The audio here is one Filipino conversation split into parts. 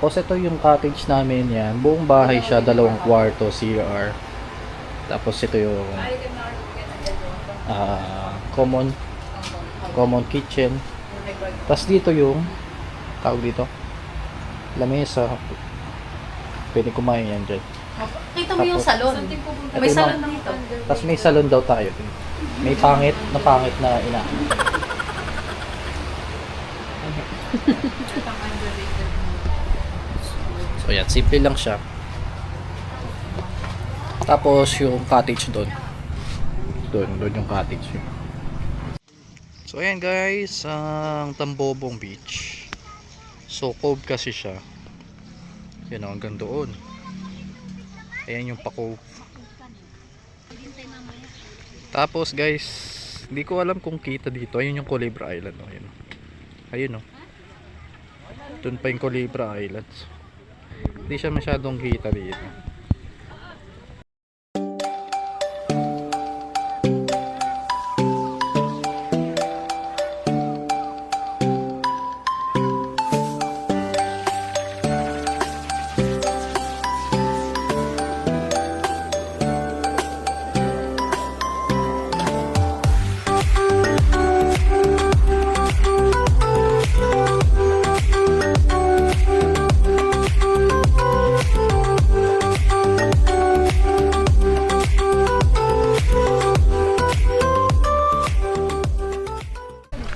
Tapos ito yung cottage namin yan. Buong bahay siya, 2 kwarto, CR. Tapos ito yung common kitchen. Tapos dito yung tawag dito, lamesa. Pwede kumain yan dyan. Kita mo yung salon. May Ito salon yung- dito. Tapos may salon daw tayo. May pangit na ina. So yan, simple lang siya. Tapos yung cottage doon. Doon yung cottage. So ayan guys, ang Tambobong Beach. So cove kasi siya. Yan o, hanggang doon. Ayan yung pa-cove. Tapos guys, hindi ko alam kung kita dito. Ayun yung Culebra Island. O, ayun. Ayun o. Doon pa yung Culebra Islands. Hindi siya masyadong kita dito.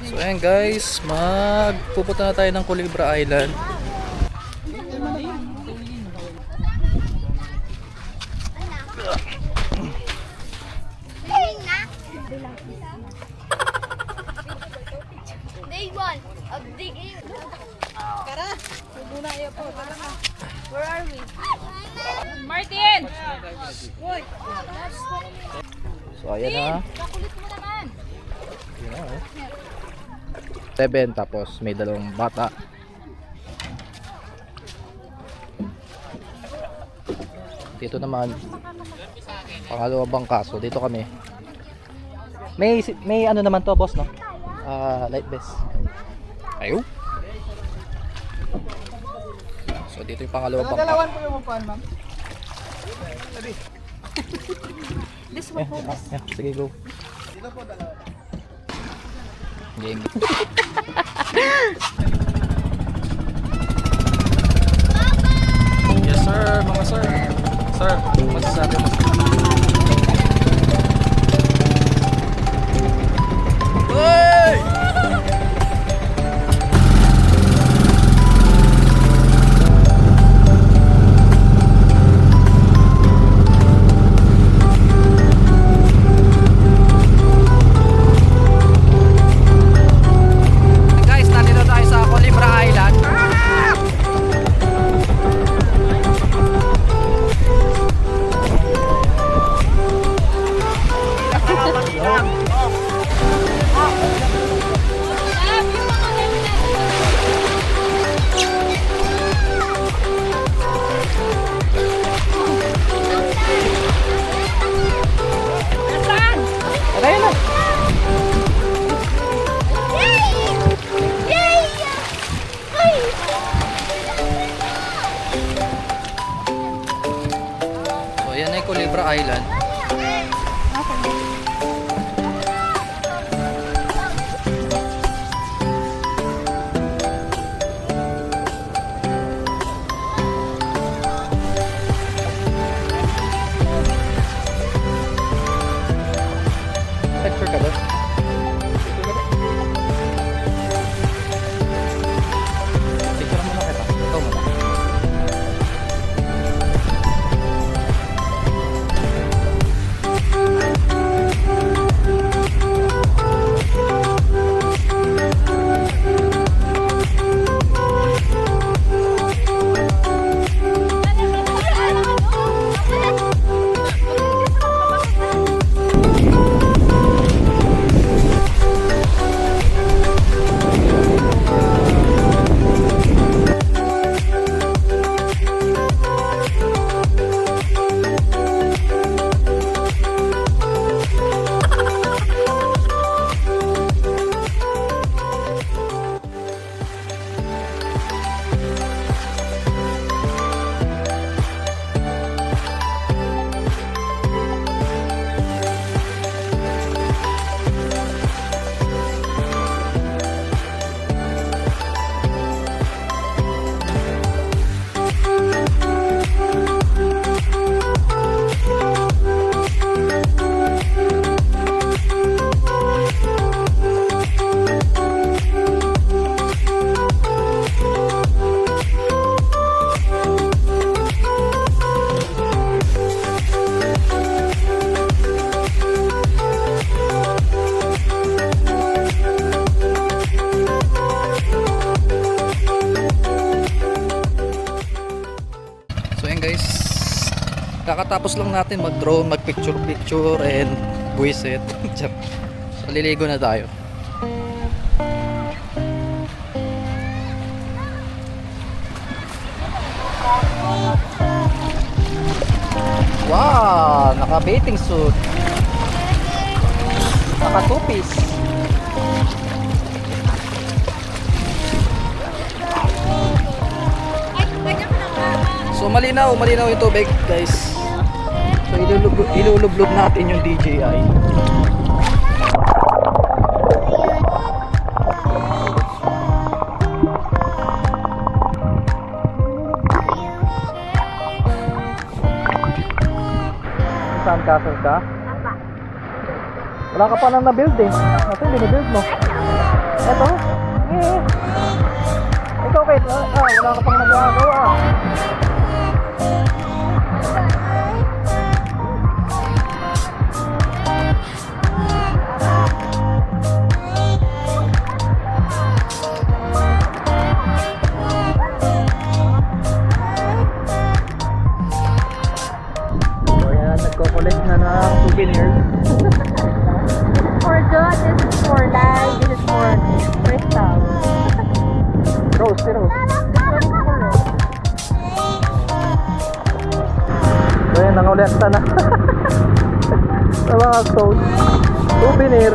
So ayan guys, magpupunta na tayo ng Culebra Island. Day one of digging. Tara, muna ayo po. Where are we? Martin! So ayan na. Kakulit mo naman. Ayan na oh. 7, tapos may 2 bata. Dito naman pangalawang bangka. So dito kami. May ano naman to, boss, no? Light vest. Ayo. So dito yung pangalawang bangka. Dalawan po yung upuan, ma'am. This one. Sige, go. Dito po dalawa. Game. Yes sir, mga sir. Sir, masasabi mo. Hey! Guys, nandito tayo sa Culebra Island. Ayan na. So ayan na yung Culebra Island. Picture ka doon. Picture mo na kita. Ito mo na. Kakatapos lang natin mag-drone, mag-picture-picture and buwisit. So, liligo na tayo. Wow! Naka-bathing suit. Naka-two-piece. So malinaw yung tubig, guys. So ilulublog natin yung DJI. Saan castle ka? Wala ka pa nang na-build eh. Kasi hindi na-build mo. Eto. Ikaw, Kate. Wala ka pang nagagawa. Nagko-collect na ng souvenirs. For John, this is for live, this is for crystal. Rose, si Rose. So yan, nangolekta na. Sa mga stone. Souvenir.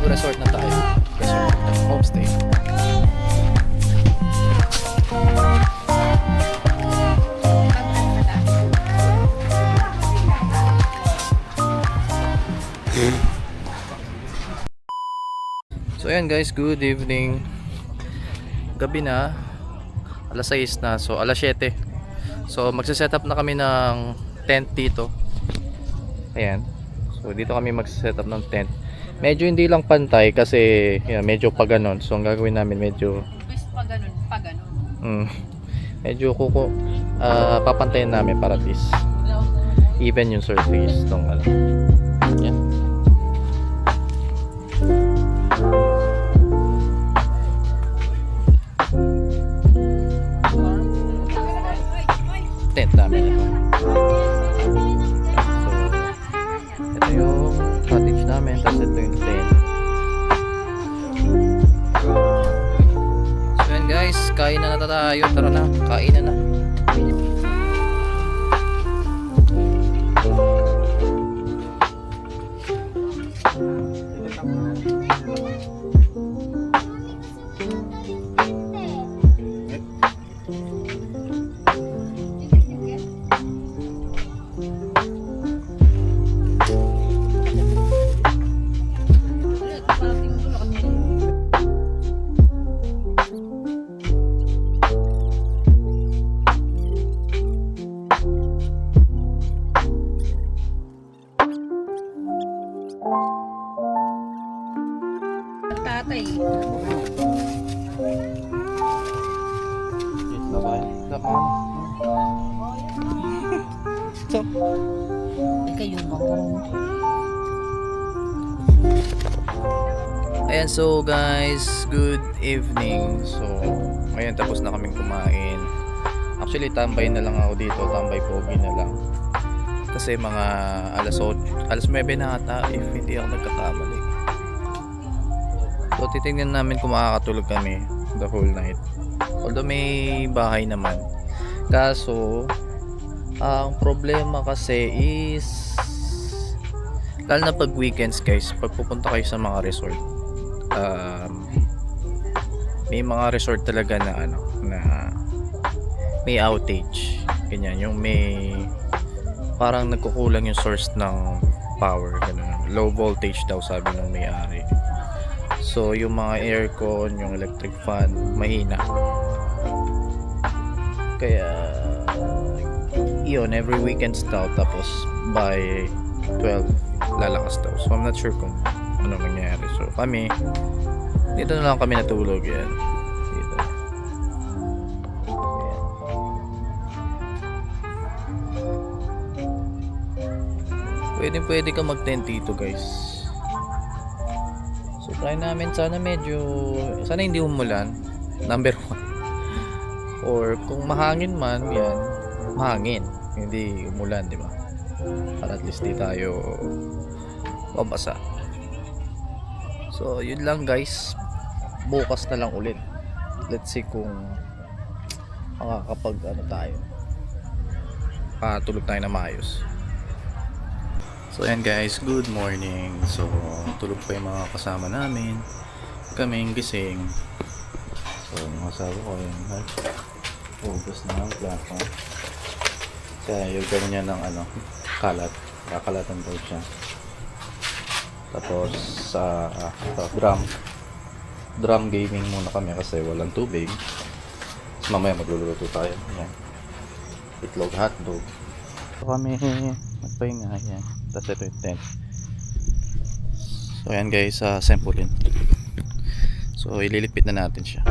Resort na tayo. Resort na homestay. So ayan guys, good evening. Gabi na. Alas 6 na. So alas 7. So magse-set up na kami ng tent dito. Ayan. So dito kami magse-set up ng tent. Medyo hindi lang pantay kasi yan, medyo pa ganon. So ang gagawin namin medyo Pa ganun. medyo papantayin namin para at least even yung surface tong ano. Yan. Tent namin ito. So ito yung cottage namin, tapos ito yung tent. So yan guys, kain na tayo. Tara na, kain na. Tatay. Bye-bye. So, Kayo ba? ayan, so guys, good evening. So, ngayon tapos na kaming kumain. Actually, tambay na lang ako dito, tambay pogi na lang. Kasi mga alas 9 na ata, if hindi ako nagkakamali. So, titingnan namin kung makakatulog kami the whole night. Although may bahay naman. Kaso, ang problema kasi is, lalo na pag weekends guys, pag pupunta kayo sa mga resort, may mga resort talaga na na may outage, ganyan, yung may parang nagkukulang yung source ng power, ganun. Low voltage daw sabi ng may-ari. So yung mga aircon, yung electric fan, mahina. Kaya yun, every weekends daw, tapos by 12 lalakas daw. So I'm not sure kung ano mangyayari. So kami dito na lang kami natulog, yan dito. Ayan. Pwede ka mag-tent dito guys. So try namin, sana hindi umulan, number 1. Or kung mahangin man, yan, mahangin, hindi umulan, di ba? Para at least di tayo babasa. So yun lang guys, bukas na lang ulit. Let's see kung makakapag tayo, tulog tayo na maayos. So ayan guys, good morning. So tulog pa yung mga kasama namin, kaming gising. So yung asawa ko yun, ubos na ang plato. Kaya yung gano'n niya ng kakalatan daw siya. Tapos sa drum gaming muna kami kasi walang tubig. Tapos mamaya magluluto tayo. Ayan, itlog hotdog. So kami magpahinga, yan. Tapos ito yung tent. So ayan guys, sampulin. So ililipit na natin siya.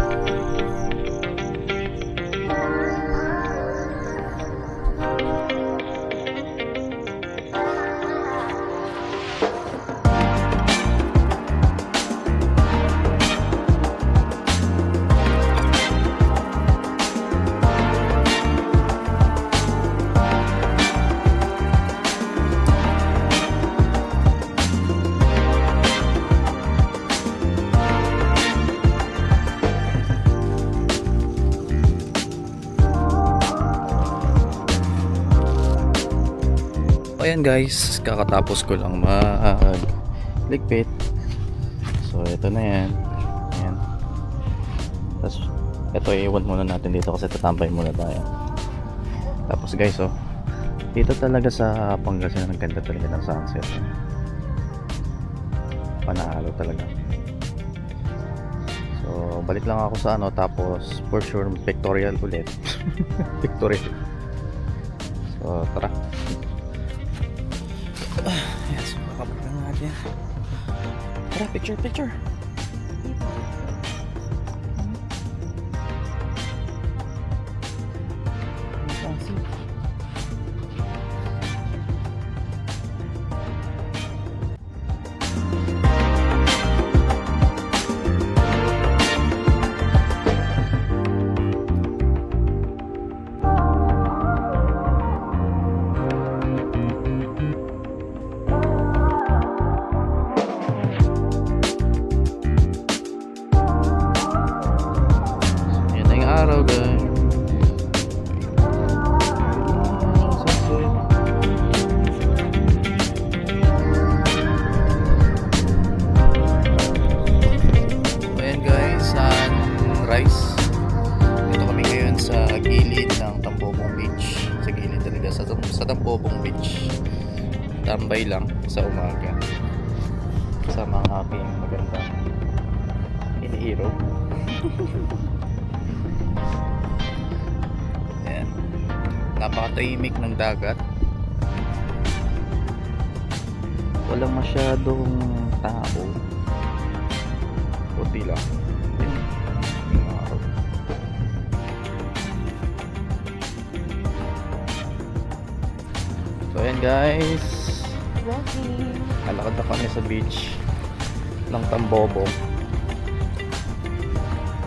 Ayan guys, kakatapos ko lang magligpit. So ito na yan. Ayan. Tapos ito iiwan muna natin dito kasi tatambay muna tayo. Tapos guys, dito talaga sa Pangasinan, ang ganda talaga ng sunset. Panalo talaga. So balik lang ako sa tapos for sure pictorial ulit. Pictorial. So tara. Ayan, so kakabot lang natin. Tara, picture. Sa Tambobong Beach. Tambay lang sa umaga kasama ang aking magandang iniiro. Ayan, napakatahimik ng dagat, walang masyadong tao, puti lang yung araw. guys. Walking. Nalakad na kami sa beach ng Tambobo.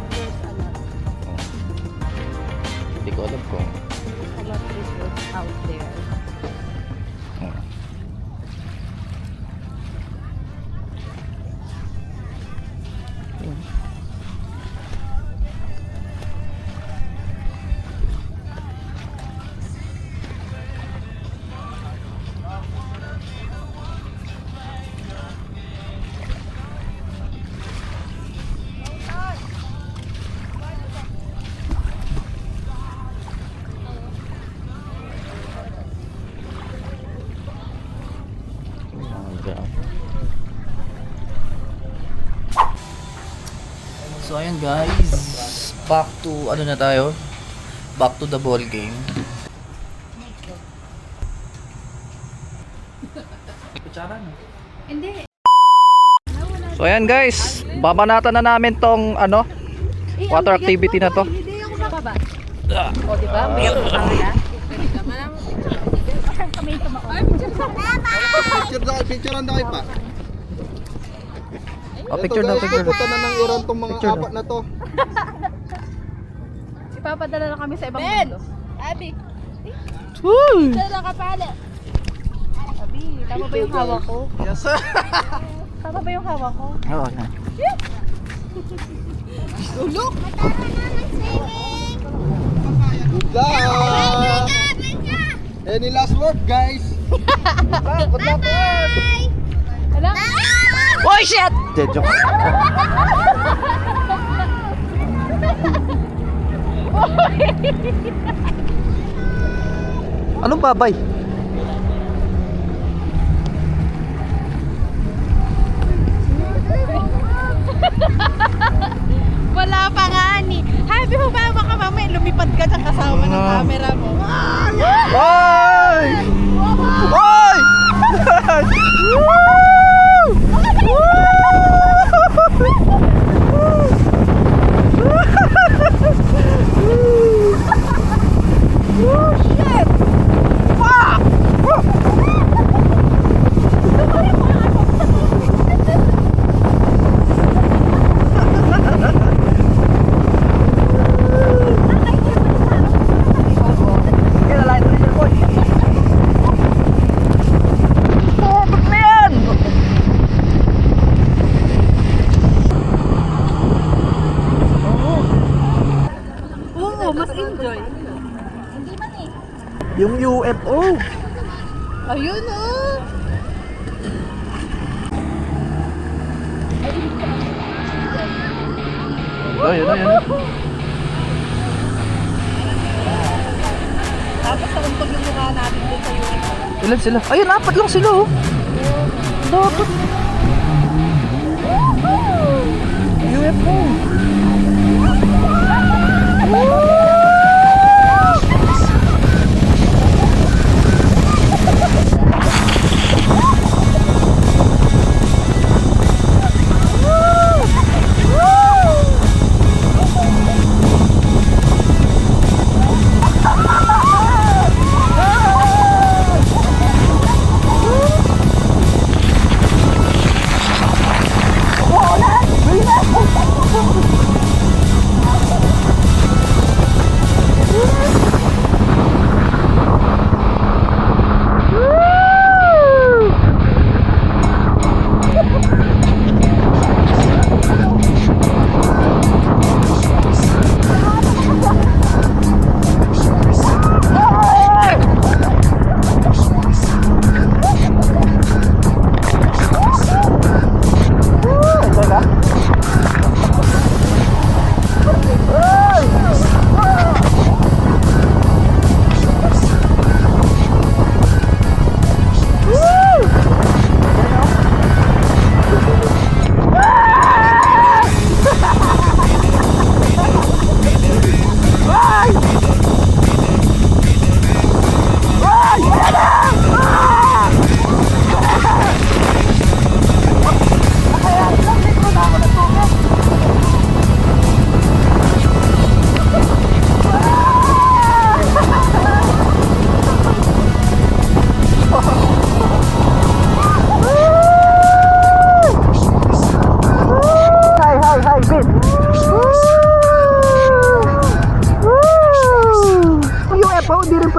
There's a lot. Hindi ko alam kung A lot of resorts out there. So ayan guys, back to ano na tayo? Back to the ball game. Hindi. So ayan guys, babanatan na namin tong ano, water activity na to. Hindi ako bababa. O, di ba? Bigyan ko sa kanya. Saan kami tumaon? Picturean na kayo pa. Oh, picture na, picture na. Punta na ng Iran tong mga Picture na. apat na to. Ipapadala na kami sa ibang mundo. Abi. Woo! Dala ka pala. Abi, tama ba yung hawak ko? Yes sir. Tama ba yung hawak ko? Oo na. Ulok! Good luck. Any last word guys? Good luck. Hala? Oh shit! Joke. Anong babay? Wala pa nga ni. Habi mo ba baka mamaya lumipad ka dyan kasama ng camera mo? Hoy! Hoy! Oo, mas enjoy. Yung UFO. Ayun oh. Ayun, ayun. Tapos naruntog yung mukha natin dun sa UFO. Ilan sila? Ayun, apat lang sila oh. Dapat. UFO.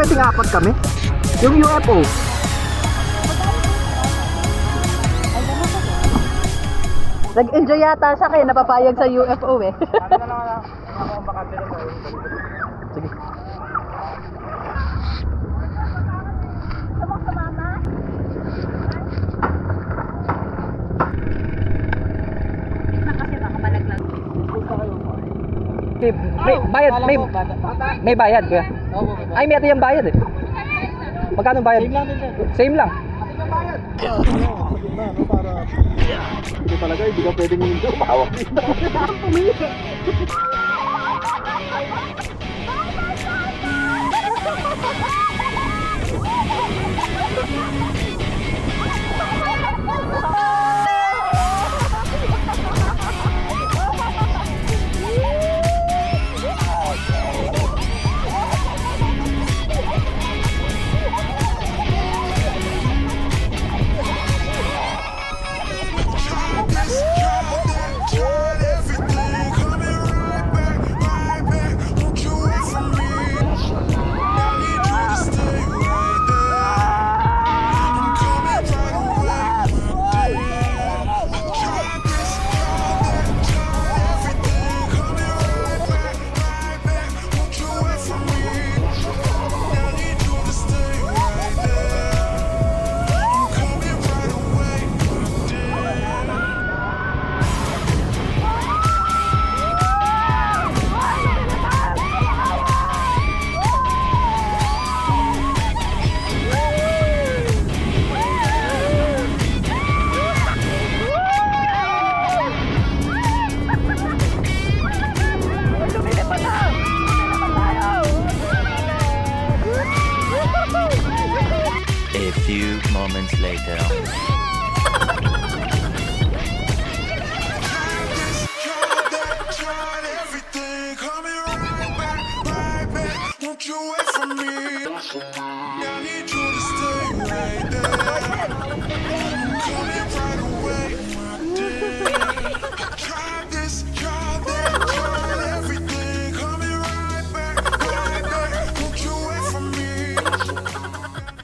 pwedeng apat kami? Yung UFO. Nag-enjoy yata siya kaya napapayag sa UFO eh. Sige. May bayad kuya. Ay, may ito yung bayad eh. Magkano bayad? Same lang din siya. Same lang. Hindi talaga, hindi ka pwedeng hindi umawak dito. A few moments later.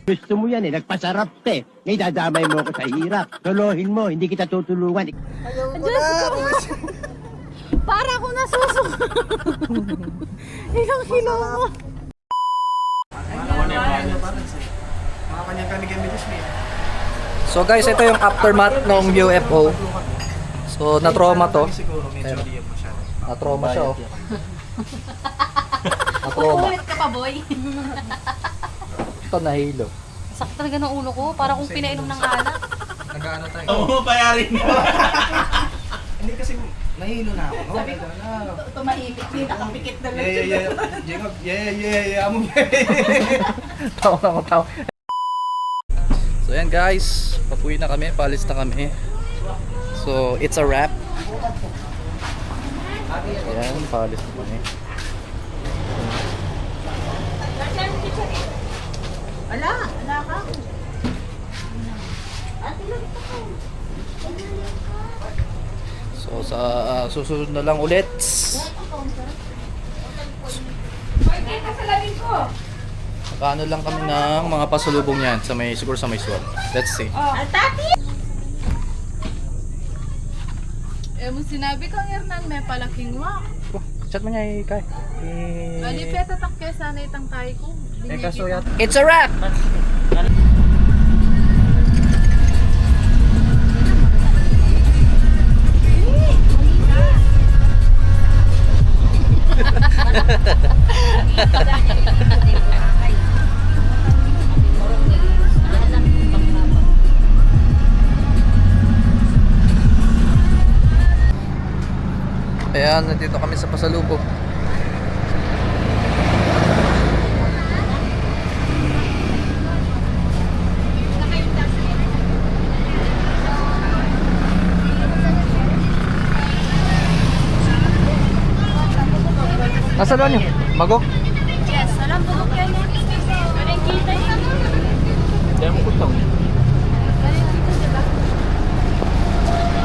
Gusto mo yan eh, nagpasarap ka eh. Ngayon dadamay mo ako sa hirap. Lolohin mo, hindi kita tutulungan. Para ako nasusuka. Ilang kilo mo. So guys, ito yung aftermath ng UFO. So na-trauma to. Na-trauma siya oh. Na-trauma. Ulit ka pa, boy. Ito nahilo. Sakit talaga ng ulo ko. Para kung pinainom ng alak. Nag-ano tayo? Oo, bayarin mo. Hindi kasi nahilo na ako. Sabi ko, tumahimik. Hindi nakapikit na lang. Jacob, amo. Tawa na ako, tawa. So yan guys, papuwi na kami, paalis na kami. So it's a wrap. Ayan, paalis na kami. Ala ka. So sa susunod na lang ulit. Nakaano lang kami ng mga pasalubong yan sa may, siguro sa may swap. Let's see. Eh, mo sinabi kang Hernan, may palaking wak. Chat mo niya kay. Bali, petatak kaya sana itang kay ko. Kaso yata. It's a wrap! Ayan, nandito kami sa pasalubong. Nasaan ba niyo? Bago? Yes, alam ko kung yan. Parang kita niya. Diyan mo kutang.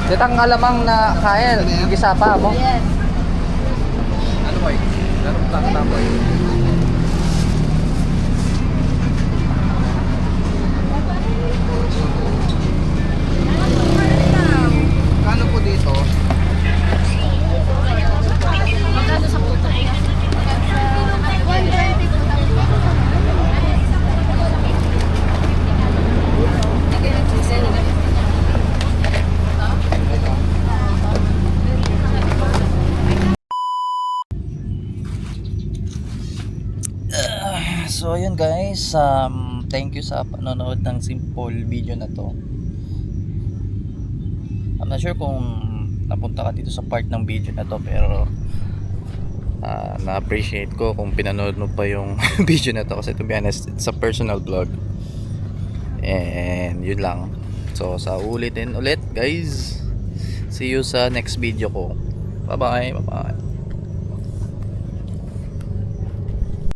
Ditang alamang na kain, gisa pa mo. Yes. Ano ba yun? Laro lang tapoy. So ayun guys, thank you sa panonood ng simple video na to. I'm not sure kung napunta ka dito sa part ng video na to, pero na-appreciate ko kung pinanood mo pa yung video na to, kasi to be honest, it's a personal vlog. And yun lang. So sa ulitin ulit guys, see you sa next video ko. Bye bye.